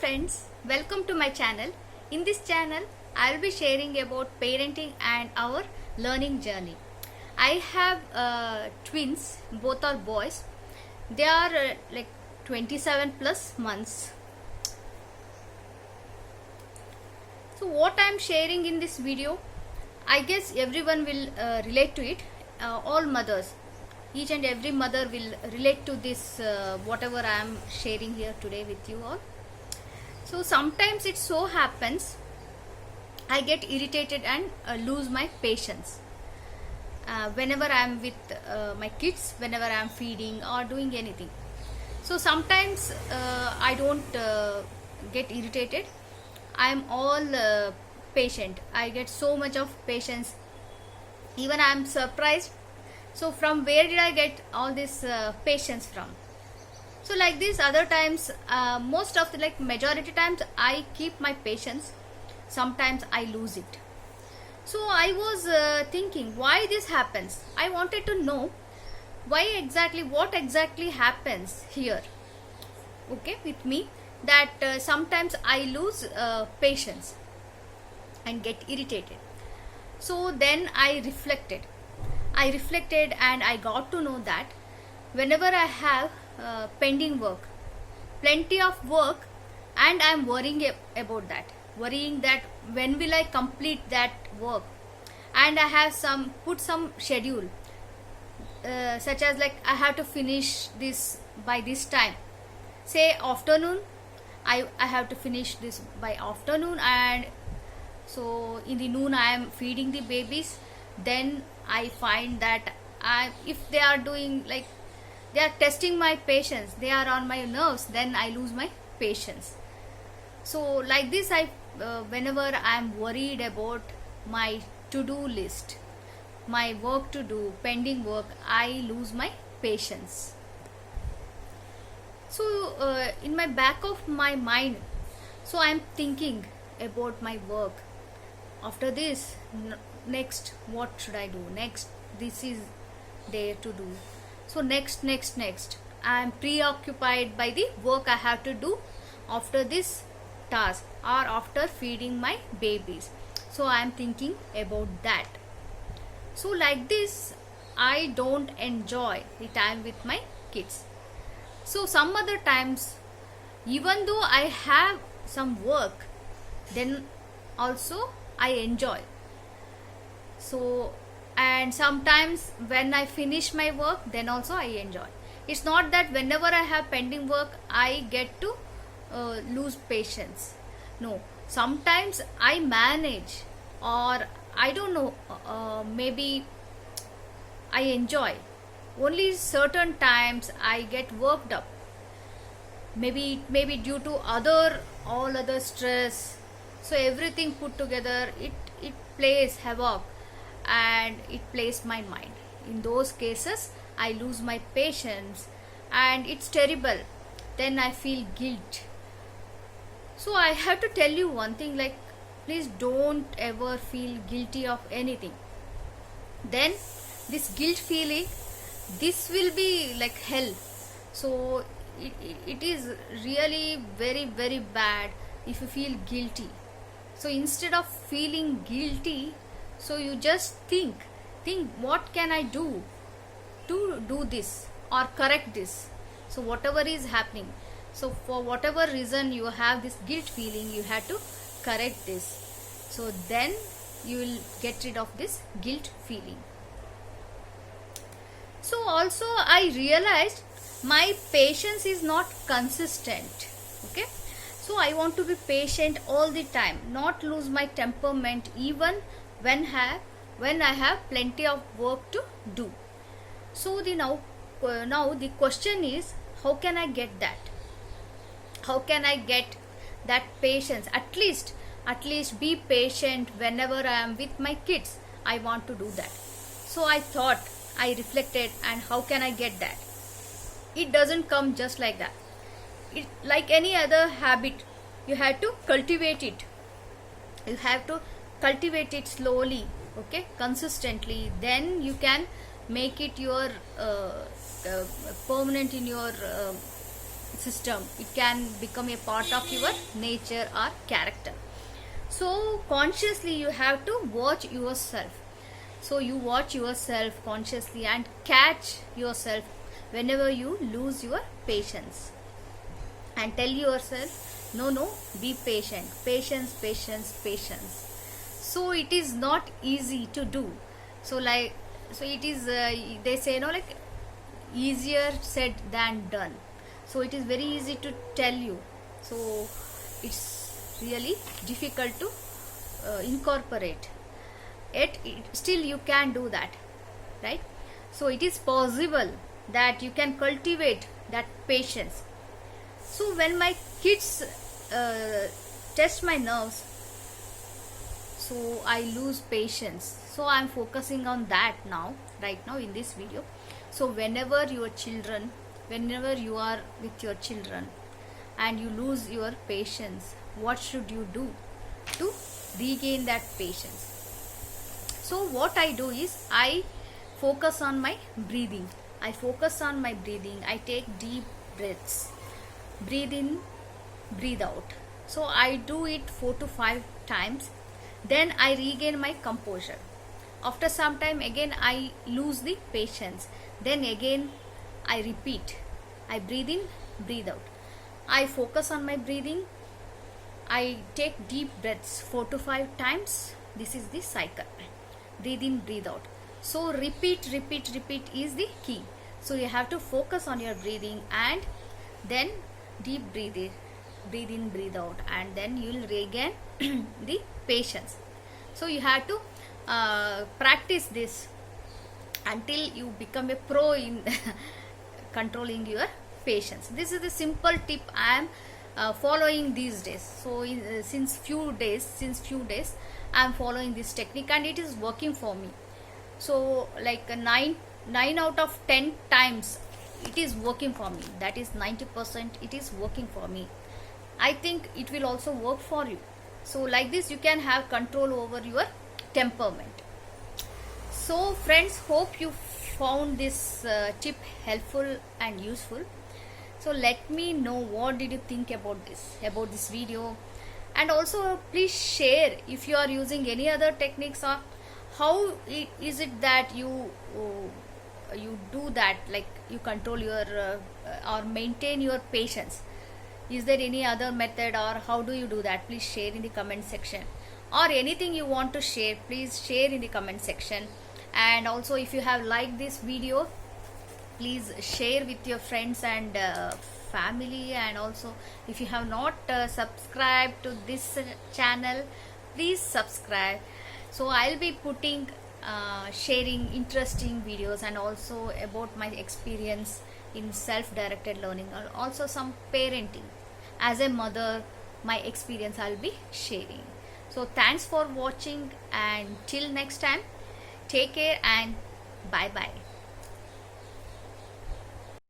friends, welcome to my channel. In this channel, I will be sharing about parenting and our learning journey. I have twins, both are boys. They are like 27 plus months. So what I am sharing in this video, I guess everyone will relate to it. All mothers, each and every mother will relate to this whatever I am sharing here today with you all. So sometimes it so happens I get irritated and lose my patience whenever I am with my kids, whenever I am feeding or doing anything. So sometimes I don't get irritated. I am all patient. I get so much of patience. Even I am surprised. So from where did I get all this patience from? So like this, other times, most of the majority times I keep my patience. Sometimes I lose it. So I was thinking why this happens. I wanted to know what exactly happens here. Okay, with me, that sometimes I lose patience and get irritated. So then I reflected and I got to know that whenever I have pending work, plenty of work, and I am worrying that when will I complete that work, and I have put some schedule, such as I have to finish this by this time, say afternoon. I have to finish this by afternoon, and so in the noon I am feeding the babies. Then I find that if they are doing they are testing my patience, they are on my nerves, then I lose my patience. So like this, whenever I am worried about my to-do list, my work to do, pending work, I lose my patience. So in my back of my mind, so I am thinking about my work. After this, next, what should I do next? This is there to do. So next, I am preoccupied by the work I have to do after this task or after feeding my babies. So I am thinking about that. So like this, I don't enjoy the time with my kids. So some other times, even though I have some work, then also I enjoy. So, and sometimes when I finish my work, then also I enjoy. It's not that whenever I have pending work I get to lose patience. No, sometimes I manage, or I don't know, maybe I enjoy. Only certain times I get worked up. Maybe due to all other stress. So everything put together, it plays havoc and it plays my mind. In those cases, I lose my patience and it's terrible. Then I feel guilt. So I have to tell you one thing, please don't ever feel guilty of anything. Then this guilt feeling, this will be like hell. So it is really very, very bad if you feel guilty. So instead of feeling guilty, so you just think what can I do to do this or correct this. So whatever is happening, so for whatever reason you have this guilt feeling, you have to correct this. So then you will get rid of this guilt feeling. So also I realized my patience is not consistent. Okay, so I want to be patient all the time, not lose my temperament even when I have plenty of work to do. So now the question is, how can I get that? How can I get that patience? At least be patient whenever I am with my kids. I want to do that. So I thought, I reflected, and how can I get that? It doesn't come just like that. It, like any other habit, you have to cultivate it. You have to cultivate it slowly, okay, consistently. Then you can make it your permanent in your system. It can become a part of your nature or character. So consciously you have to watch yourself. So you watch yourself consciously and catch yourself whenever you lose your patience, and tell yourself, no, be patient, patience. So it is not easy to do. So it is, they say, like, easier said than done. So it is very easy to tell you, so it's really difficult to incorporate it. Still you can do that, right? So it is possible that you can cultivate that patience. So when my kids test my nerves, so I lose patience. So I'm focusing on that right now in this video. So whenever you are with your children and you lose your patience, what should you do to regain that patience? So what I do is I focus on my breathing. I take deep breaths. Breathe in, breathe out. So I do it 4 to 5 times. Then I regain my composure. After some time again I lose the patience. Then again I repeat. I breathe in, breathe out. I focus on my breathing. I take deep breaths 4 to 5 times. This is the cycle. Breathe in, breathe out. So repeat is the key. So you have to focus on your breathing and then deep breathe in, breathe out, and then you will regain the patience. So you have to practice this until you become a pro in controlling your patience. This is the simple tip I am following these days. So since few days I am following this technique and it is working for me. So like 9 out of 10 times it is working for me. That is 90% it is working for me. I think it will also work for you. So like this you can have control over your temperament. So friends, hope you found this tip helpful and useful. So let me know what did you think about this video, and also please share if you are using any other techniques, or how is it that you do that, like you control your or maintain your patience. Is there any other method, or how do you do that? Please share in the comment section, or anything you want to share, please share in the comment section. And also if you have liked this video, please share with your friends and family. And also if you have not subscribed to this channel, please subscribe. So I'll be putting sharing interesting videos, and also about my experience in self-directed learning, or also some parenting as a mother, my experience I'll be sharing. So thanks for watching, and till next time, take care and bye bye.